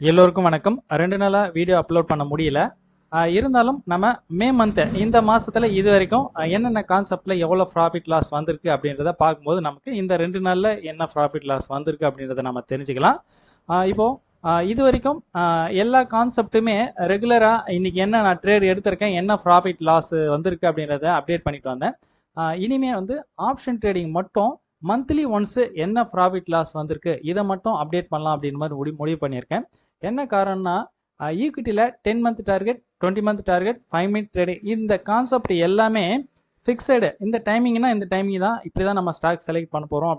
எல்லோருக்கும் வணக்கம். 2 நாளா வீடியோ அப்லோட் பண்ண முடியல. இருந்தாலும் நம்ம மே மந்த் இந்த மாசத்துல இது வரைக்கும் என்னென்ன கான்செப்ட்ல எவ்வளவு ப்ராஃபிட் லாஸ் வந்திருக்கு அப்படின்றத பார்க்கும்போது நமக்கு இந்த 2 நாள்ல என்ன ப்ராஃபிட் லாஸ் வந்திருக்கு அப்படின்றத நம்ம தெரிஞ்சுக்கலாம். இப்போ இது வரைக்கும் எல்லா கான்செப்ட்டுமே ரெகுலரா இன்னைக்கு என்ன நான் ட்ரேட் எடுத்திருக்கேன், என்ன ப்ராஃபிட் லாஸ் வந்திருக்கு அப்படின்றத அப்டேட் பண்ணிட்டு வந்தேன். இனிமே வந்து ஆப்ஷன் ட்ரேடிங் மட்டும் மந்த்லி ஒன்ஸ் என்ன ப்ராஃபிட் லாஸ் வந்திருக்கு இதை மட்டும் அப்டேட் பண்ணலாம் அப்படின்னு மாதிரி முடிவு பண்ணியிருக்கேன். என்ன காரணம்னா ஈக்விட்டியில் 10 month target, 20 month target, 5 minute trading இந்த கான்செப்ட் எல்லாமே ஃபிக்ஸடு. இந்த டைமிங்னா இந்த டைமிங் தான், இப்படி தான் நம்ம ஸ்டாக் செலக்ட் பண்ண போகிறோம்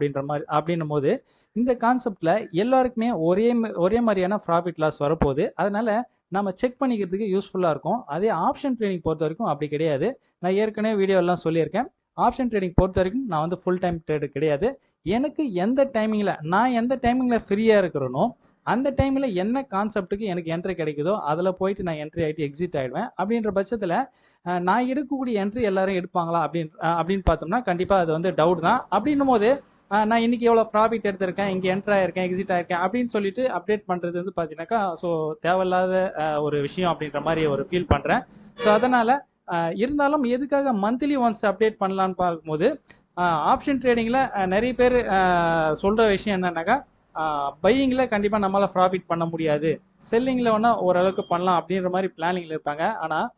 அப்படின்னும் போது இந்த கான்செப்டில் எல்லாருக்குமே ஒரே மாதிரியான ப்ராஃபிட் லாஸ் வரப்போகுது. அதனால நம்ம செக் பண்ணிக்கிறதுக்கு யூஸ்ஃபுல்லாக இருக்கும். அதே ஆப்ஷன் ட்ரேடிங் பொறுத்த வரைக்கும் அப்படி கிடையாது. நான் ஏற்கனவே வீடியோ எல்லாம் சொல்லியிருக்கேன். ஆப்ஷன் ட்ரேடிங் பொறுத்த வரைக்கும் நான் வந்து ஃபுல் டைம் ட்ரேடு கிடையாது. எனக்கு எந்த டைமிங்கில் ஃப்ரீயாக இருக்கிறனோ அந்த டைமில் என்ன கான்செப்ட்டுக்கு எனக்கு என்ட்ரி கிடைக்குதோ அதில் போயிட்டு நான் என்ட்ரி ஆகிட்டு எக்ஸிட் ஆகிடுவேன். அப்படின்ற பட்சத்தில் நான் எடுக்கக்கூடிய என்ட்ரி எல்லாரும் எடுப்பாங்களா அப்படின்னு பார்த்தோம்னா கண்டிப்பாக அது வந்து டவுட் தான். அப்படின்னும் போது நான் இன்னைக்கு எவ்வளோ ப்ராஃபிட் எடுத்திருக்கேன், இங்கே என்ட்ரி ஆயிருக்கேன், எக்ஸிட் ஆயிருக்கேன் அப்படின்னு சொல்லிட்டு அப்டேட் பண்ணுறது வந்து பார்த்தீங்கன்னாக்கா ஸோ தேவையில்லாத ஒரு விஷயம் அப்படின்ற மாதிரி ஒரு ஃபீல் பண்ணுறேன். ஸோ அதனால் இருந்தாலும் எதுக்காக மந்த்லி ஒன்ஸ் அப்டேட் பண்ணலான்னு பார்க்கும்போது ஆப்ஷன் ட்ரேடிங்கில் நிறைய பேர் சொல்கிற விஷயம் என்னன்னாக்கா பையிங்கில் கண்டிப்பாக நம்மளால் ப்ராஃபிட் பண்ண முடியாது, செல்லிங்கில் வேணா ஓரளவுக்கு பண்ணலாம் அப்படின்ற மாதிரி பிளானிங்கில் இருப்பாங்க. ஆனால்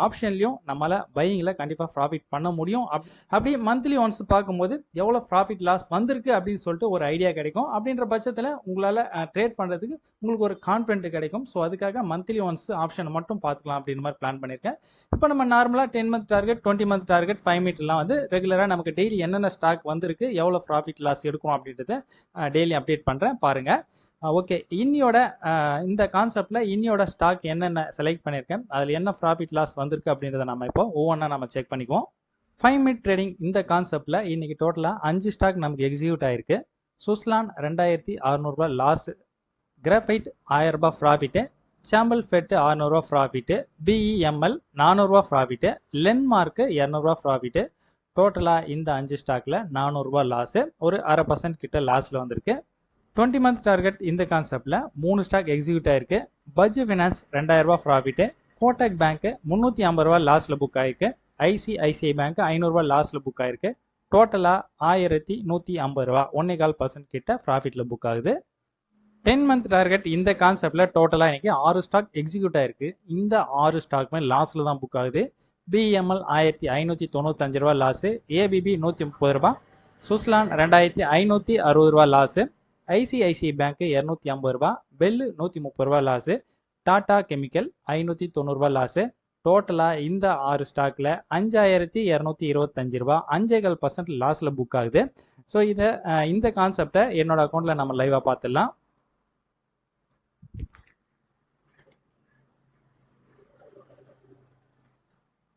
ஆப்ஷன்லையும் நம்மளால் பையிங்கில் கண்டிப்பாக ப்ராஃபிட் பண்ண முடியும். அப்படி மந்த்லி ஒன்ஸ் பார்க்கும்போது எவ்வளோ ப்ராஃபிட் லாஸ் வந்திருக்கு அப்படின்னு சொல்லிட்டு ஒரு ஐடியா கிடைக்கும். அப்படின்ற பட்சத்தில் உங்களால் ட்ரேட் பண்ணுறதுக்கு உங்களுக்கு ஒரு கான்ஃபிடென்ட் கிடைக்கும். ஸோ அதுக்காக மந்த்லி ஒன்ஸ் ஆப்ஷன் மட்டும் பார்த்துக்கலாம் அப்படின்னு மாதிரி பிளான் பண்ணியிருக்கேன். இப்போ நம்ம நார்மலாக 10 மந்த் டார்கெட், 20 மந்த் டார்கெட், 5 மினிட்லாம் வந்து ரெகுலராக நமக்கு டெய்லி என்னென்ன ஸ்டாக் வந்திருக்கு, எவ்வளோ ப்ராஃபிட் லாஸ் எடுக்கும் அப்படின்றத டெய்லி அப்டேட் பண்ணுறேன் பாருங்கள். ஓகே, இன்னியோட இந்த கான்செப்ட்ல இன்னியோட ஸ்டாக் என்னென்ன செலக்ட் பண்ணியிருக்கேன், அதில் என்ன ப்ராஃபிட் லாஸ் வந்திருக்கு அப்படின்றத நம்ம இப்போ ஒவ்வொன்றா நம்ம செக் பண்ணிக்குவோம். 5 மினிட் ட்ரேடிங் இந்த கான்செப்ட்ல இன்னைக்கு டோட்டலாக 5 ஸ்டாக் நமக்கு எக்ஸிக்யூட் ஆயிருக்கு. சுஸ்லான் 2600 ரூபாய் லாஸ், கிராஃபைட் 1000 ரூபாய் ப்ராஃபிட்டு, சாம்பல் ஃபெட் 600 ரூபாய் ப்ராஃபிட்டு, பிஇஎம்எல் 400 ரூபாய் ப்ராஃபிட்டு, லென்மார்க் 200 ரூபாய் ப்ராஃபிட்டு. டோட்டலாக இந்த 5 ஸ்டாக்ல 400 ரூபாய் லாஸ், ஒரு 0.5% கிட்ட லாஸ்ல வந்திருக்கு. 20 மந்த் டார்கெட் இந்த கான்செப்ட்ல 3 ஸ்டாக் எக்ஸிக்யூட் ஆயிருக்கு. பட்ஜெட் ஃபினான்ஸ் 2000 ரூபாய் ப்ராஃபிட், கோட்டக் பேங்க் 350 ரூபாய் லாஸ்ல புக் ஆயிருக்கு, ஐசிஐசிஐ பேங்க் 500 ரூபாய் லாஸ்ல புக் ஆயிருக்கு. டோட்டலா 1150 ரூபாய், 1.25% கிட்ட ப்ராஃபிட்ல புக் ஆகுது. 10 மந்த் டார்கெட் இந்த கான்செப்ட்ல டோட்டலா இன்னைக்கு 6 ஸ்டாக் எக்ஸிக்யூட் ஆயிருக்கு. இந்த 6 ஸ்டாக்மே லாஸ்ல தான் புக் ஆகுது. பிஎம்எல் 1595 ரூபாய் லாஸ், ஏபிபி 130 ரூபாய், சுஸ்லான் 2560 ரூபாய் லாஸ், ஐசிஐசிஐ பேங்க் 250 ரூபாய், பெல் 130 ரூபாய் லாஸ், டாடா கெமிக்கல் 590 ரூபாய் லாஸ். டோட்டலா இந்த 6 ஸ்டாக்ல 5225 ரூபாய், 5.5% லாஸ்ல புக் ஆகுது. ஸோ இந்த கான்செப்டை என்னோட அக்கௌண்ட்ல நம்ம லைவா பார்த்துடலாம்.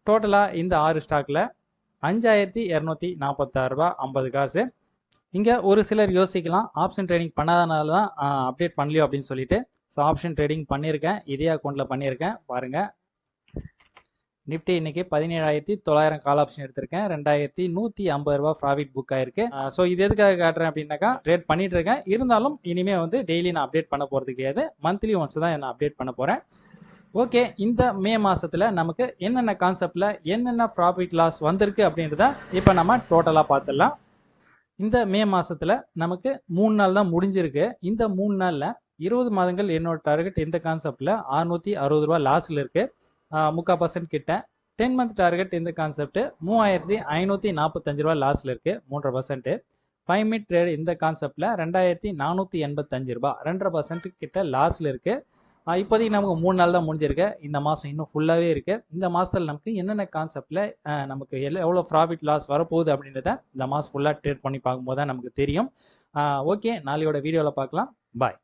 டோட்டலா இந்த 6 ஸ்டாக்ல 5246 ரூபாய் 50 காசு. இங்கே ஒரு சிலர் யோசிக்கலாம், ஆப்ஷன் ட்ரேடிங் பண்ணாதனால தான் அப்டேட் பண்ணலையோ அப்படின்னு சொல்லிட்டு. ஸோ ஆப்ஷன் ட்ரேடிங் பண்ணியிருக்கேன், இதே அக்கௌண்ட்டில் பண்ணியிருக்கேன் பாருங்கள். நிஃப்டி இன்னைக்கு 17,900 கால் ஆப்ஷன் எடுத்திருக்கேன், 2150 ரூபாய் ப்ராஃபிட் புக் ஆயிருக்கு. ஸோ இது எதுக்காக காட்டுறேன் அப்படின்னாக்கா ட்ரேட் பண்ணிட்டு இருக்கேன். இருந்தாலும் இனிமேல் வந்து டெய்லி நான் அப்டேட் பண்ண போகிறது கிடையாது, மந்த்லி ஒன்ஸ் தான் நான் அப்டேட் பண்ண போகிறேன். ஓகே, இந்த மே மாசத்துல நமக்கு என்னென்ன கான்செப்ட்ல என்னென்ன ப்ராஃபிட் லாஸ் வந்திருக்கு அப்படின்றத இப்போ நம்ம டோட்டலாக பார்த்துடலாம். இந்த மே மாசத்துல நமக்கு 3 நாள் தான் முடிஞ்சிருக்கு. இந்த 3 நாள்ல 20 மாதங்கள் என்னோட டார்கெட் இந்த கான்செப்ட்ல 660 ரூபாய் லாஸ்ல இருக்கு, 3.5% கிட்ட. 10 மந்த் டார்கெட் இந்த கான்செப்ட் 3545 ரூபாய் லாஸ்ல இருக்கு, 3.5%. 5 மினிட் ட்ரேட் இந்த கான்செப்ட்ல 2485 ரூபாய், 2.5% கிட்ட லாஸ்ல இருக்கு. இப்போதைக்கு நமக்கு 3 நாள் தான் முடிஞ்சிருக்கு. இந்த மாதம் இன்னும் ஃபுல்லாகவே இருக்கு. இந்த மாதத்தில் நமக்கு என்னென்ன கான்செப்டில் நமக்கு எவ்வளோ ப்ராஃபிட் லாஸ் வரப்போகுது அப்படின்றத இந்த மாதம் ஃபுல்லாக ட்ரேட் பண்ணி பார்க்கும்போது தான் நமக்கு தெரியும். ஓகே, நாளையோட வீடியோவில் பார்க்கலாம். பாய்.